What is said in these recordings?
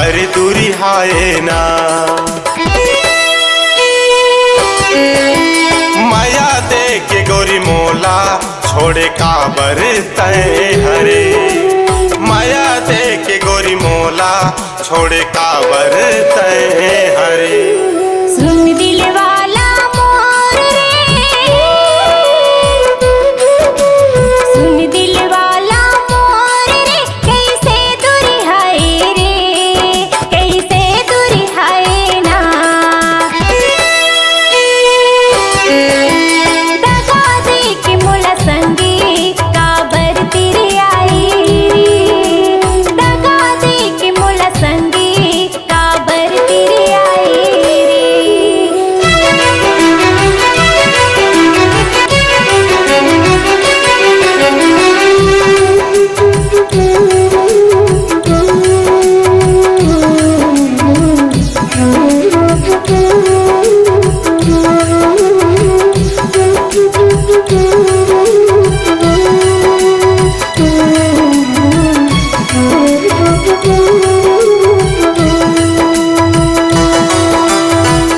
काबर दूरी हाय ना। माया दे के गोरी मोला छोड़े काबर तय हरे। माया दे के गोरी मोला छोड़े काबर तय हरे। सुन दिल वाला मोर रे, सुन दिल वाला मोर रे, कैसे दूरी हाय रे, कैसे दूरी हाय ना। दगा दे के मोला संगी काबर तेरी आई रे, दगा दे के मोला संगी काबर तेरी आई रे।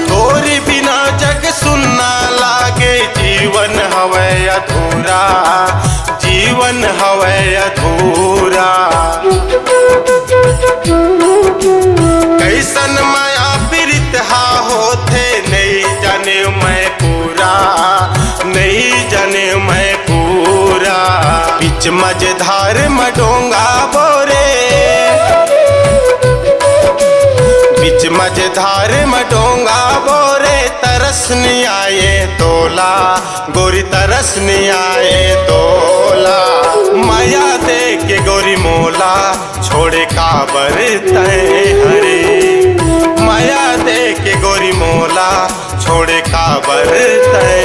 तोरी बिना जग सुनना लागे, जीवन हवै अधूरा, जीवन हवै अधूरा। कैसन माया पीड़ित हा होथे, नहीं जाने मैं पूरा, नहीं जाने मैं पूरा। बीच मझधार मडोंगा बोरे, बीच मझधार मडोंगा बोरे, तरसनी आए तोला गोरी, तरसनी आए तोला। माया दे के गोरी मोला छोड़े काबर तय हरे। माया दे के गोरी मोला छोड़े काबर तय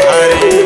हरे।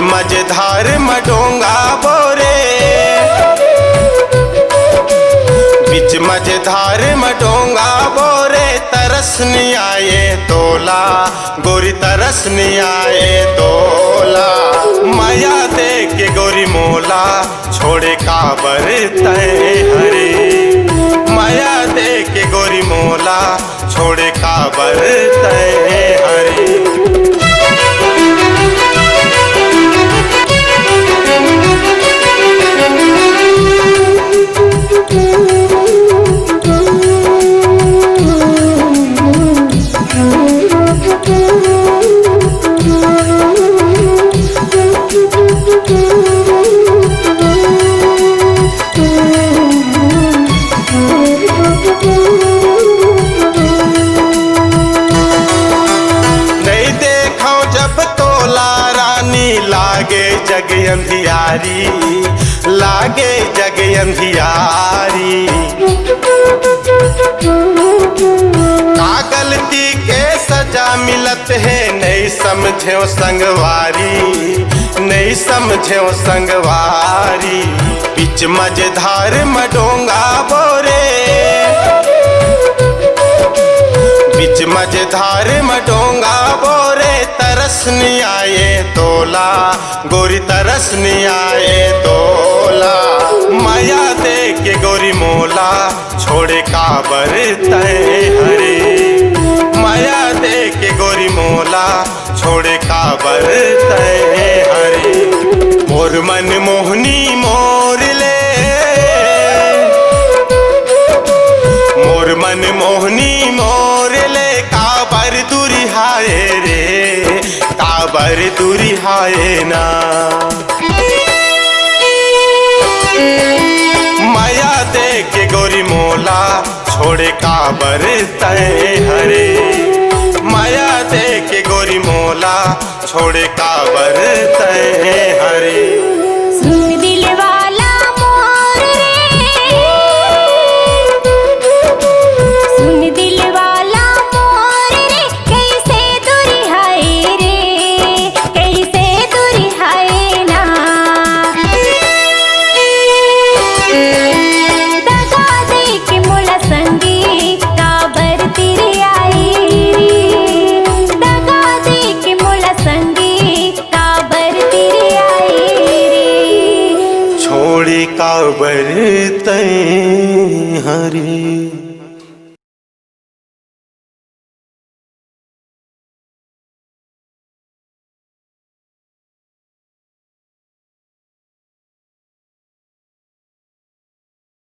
मझधार मडोंगा बोरे, बीच मझधार मडोंगा बोरे, तरसनी आए तोला गोरी, तरसनी आए तोला। माया दे के गोरी मोला छोड़े काबर तय हरे। माया दे के गोरी मोला छोड़े काबर तय हरे। लागे जग अंधियारी, लागे जग अंधियारी। का गलती के सजा मिलत है, नहीं समझे संगवारी, नहीं समझे संगवारी। बीच मझधार मडोंगा बोरे, बीच मझधार मडोंगा बोरे, तरसनी आए तोला गोरी, तरसनी आए तोला। माया दे के गोरी मोला छोड़े काबर तय हरे। माया दे के गोरी मोला छोड़े काबर तय हरे। मोर मन मोहनी मोर ले, मोर मन मोहनी मोर ले, काबर दूरी हाय रे, काबर दूरी हाय ना। छोड़े काबर तय हरे। माया दे के गोरी मोला छोड़े काबर तय हरे।